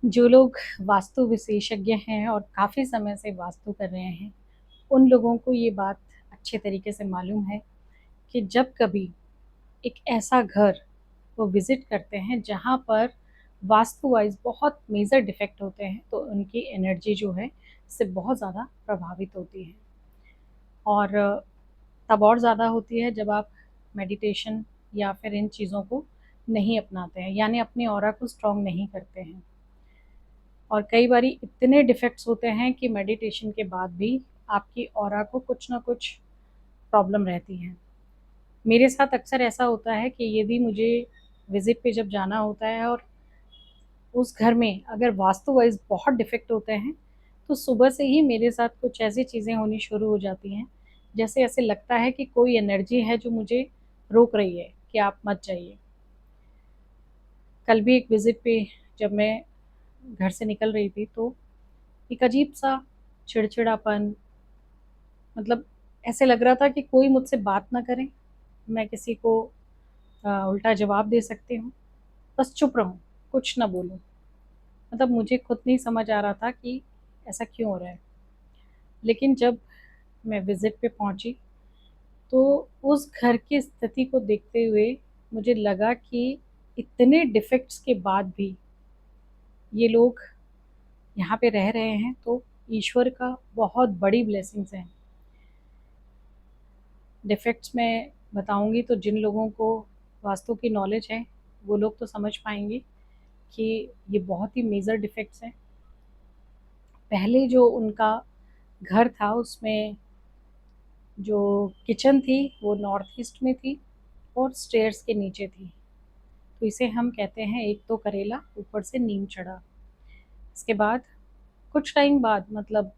जो लोग वास्तु विशेषज्ञ हैं और काफ़ी समय से वास्तु कर रहे हैं, उन लोगों को ये बात अच्छे तरीके से मालूम है कि जब कभी एक ऐसा घर वो विज़िट करते हैं जहाँ पर वास्तु वाइज़ बहुत मेजर डिफेक्ट होते हैं, तो उनकी एनर्जी जो है इससे बहुत ज़्यादा प्रभावित होती है। और तब और ज़्यादा होती है जब आप मेडिटेशन या फिर इन चीज़ों को नहीं अपनाते हैं, यानी अपनी ऑरा को स्ट्रॉन्ग नहीं करते हैं। और कई बारी इतने डिफेक्ट्स होते हैं कि मेडिटेशन के बाद भी आपकी ऑरा को कुछ ना कुछ प्रॉब्लम रहती है। मेरे साथ अक्सर ऐसा होता है कि यदि मुझे विज़िट पे जब जाना होता है और उस घर में अगर वास्तु वाइज़ बहुत डिफेक्ट होते हैं, तो सुबह से ही मेरे साथ कुछ ऐसी चीज़ें होनी शुरू हो जाती हैं, जैसे ऐसे लगता है कि कोई एनर्जी है जो मुझे रोक रही है कि आप मत जाइए। कल भी एक विज़िट पे जब मैं घर से निकल रही थी, तो एक अजीब-सा चिड़चिड़ापन, मतलब ऐसे लग रहा था कि कोई मुझसे बात ना करे, मैं किसी को उल्टा जवाब दे सकती हूँ, बस चुप रहूँ, कुछ ना बोलूँ। मतलब मुझे खुद नहीं समझ आ रहा था कि ऐसा क्यों हो रहा है। लेकिन जब मैं विज़िट पे पहुँची, तो उस घर की स्थिति को देखते हुए मुझे लगा कि इतने डिफेक्ट्स के बाद भी ये लोग यहाँ पे रह रहे हैं, तो ईश्वर का बहुत बड़ी ब्लेसिंग्स हैं। डिफेक्ट्स मैं बताऊँगी तो जिन लोगों को वास्तु की नॉलेज है, वो लोग तो समझ पाएँगे कि ये बहुत ही मेजर डिफेक्ट्स हैं। पहले जो उनका घर था उसमें जो किचन थी वो नॉर्थ ईस्ट में थी और स्टेयर्स के नीचे थी। तो इसे हम कहते हैं एक तो करेला ऊपर से नीम चढ़ा। इसके बाद कुछ टाइम बाद, मतलब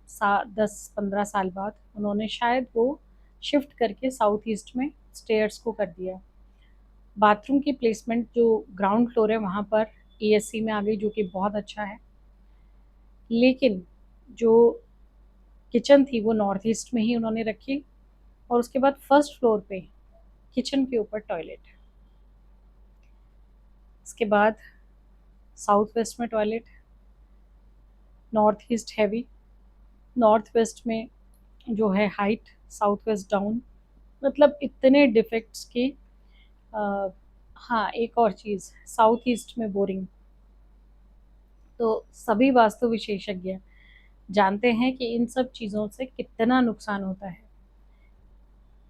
10-15 साल बाद, उन्होंने शायद वो शिफ्ट करके साउथ ईस्ट में स्टेयर्स को कर दिया। बाथरूम की प्लेसमेंट जो ग्राउंड फ्लोर है वहाँ पर ईएससी में आ गई, जो कि बहुत अच्छा है। लेकिन जो किचन थी वो नॉर्थ ईस्ट में ही उन्होंने रखी, और उसके बाद फर्स्ट फ्लोर पे किचन के ऊपर टॉयलेट। इसके बाद साउथ वेस्ट में toilet, north east heavy, north west में जो है हाइट, साउथ वेस्ट डाउन। मतलब इतने डिफेक्ट्स के हाँ, एक और चीज़, साउथ ईस्ट में बोरिंग। तो सभी वास्तु विशेषज्ञ जानते हैं कि इन सब चीज़ों से कितना नुकसान होता है।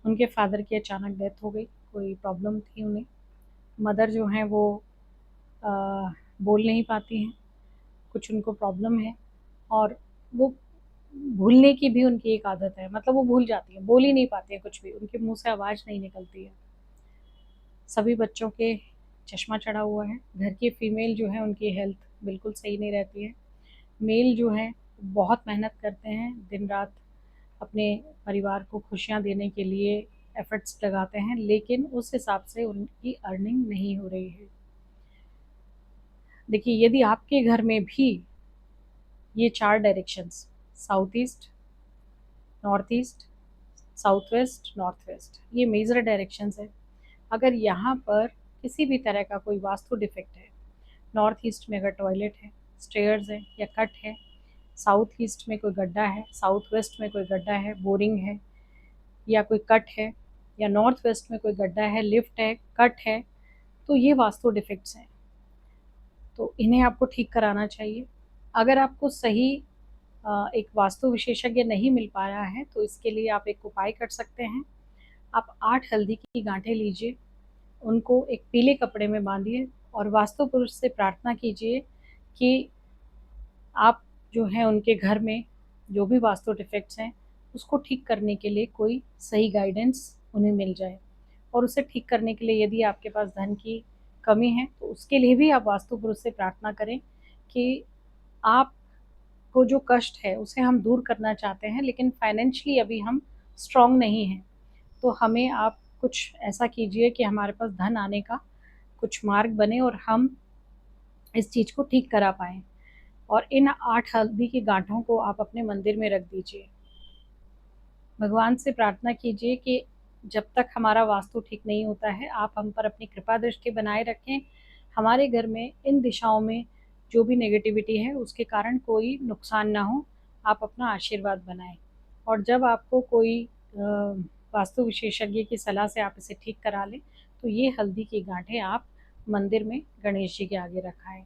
उनके फादर की अचानक डेथ हो गई, कोई प्रॉब्लम थी उन्हें। मदर जो हैं वो अ, बोल नहीं पाती हैं, कुछ उनको प्रॉब्लम है, और वो भूलने की भी उनकी एक आदत है, मतलब वो भूल जाती हैं, बोल ही नहीं पाती हैं कुछ भी, उनके मुँह से आवाज़ नहीं निकलती है। सभी बच्चों के चश्मा चढ़ा हुआ है। घर की फीमेल जो है उनकी हेल्थ बिल्कुल सही नहीं रहती है। मेल जो हैं बहुत मेहनत करते हैं, दिन-रात अपने परिवार को खुशियाँ देने के लिए एफर्ट्स लगाते हैं, लेकिन उस हिसाब से उनकी अर्निंग नहीं हो रही है। देखिए, यदि आपके घर में भी ये 4 directions, south east, north east, south west, north west, ये मेजर डायरेक्शंस हैं। अगर यहाँ पर किसी भी तरह का कोई वास्तु डिफेक्ट है, नॉर्थ ईस्ट में अगर टॉयलेट है, स्टेयर्स है या कट है, साउथ ईस्ट में कोई गड्ढा है, साउथ वेस्ट में कोई गड्ढा है, बोरिंग है या कोई कट है, या नॉर्थ वेस्ट में कोई गड्ढा है, लिफ्ट है, कट है, तो ये वास्तु डिफेक्ट्स हैं। तो इन्हें आपको ठीक कराना चाहिए। अगर आपको सही एक वास्तु विशेषज्ञ नहीं मिल पा रहा है, तो इसके लिए आप एक उपाय कर सकते हैं। आप 8 हल्दी की गांठें लीजिए, उनको एक पीले कपड़े में बांधिए और वास्तु पुरुष से प्रार्थना कीजिए कि आप जो है उनके घर में जो भी वास्तु डिफेक्ट्स हैं उसको ठीक करने के लिए कोई सही गाइडेंस उन्हें मिल जाए। और उसे ठीक करने के लिए यदि आपके पास धन की कमी है, तो उसके लिए भी आप वास्तु पुरुष से प्रार्थना करें कि आपको जो कष्ट है उसे हम दूर करना चाहते हैं, लेकिन फाइनेंशियली अभी हम स्ट्रॉन्ग नहीं हैं। तो हमें आप कुछ ऐसा कीजिए कि हमारे पास धन आने का कुछ मार्ग बने और हम इस चीज़ को ठीक करा पाएँ। और इन 8 हल्दी की गांठों को आप अपने मंदिर में रख दीजिए। भगवान से प्रार्थना कीजिए कि जब तक हमारा वास्तु ठीक नहीं होता है, आप हम पर अपनी कृपा दृष्टि बनाए रखें। हमारे घर में इन दिशाओं में जो भी नेगेटिविटी है उसके कारण कोई नुकसान ना हो, आप अपना आशीर्वाद बनाएं। और जब आपको कोई वास्तु विशेषज्ञ की सलाह से आप इसे ठीक करा लें, तो ये हल्दी की गांठें आप मंदिर में गणेश जी के आगे रखाएं।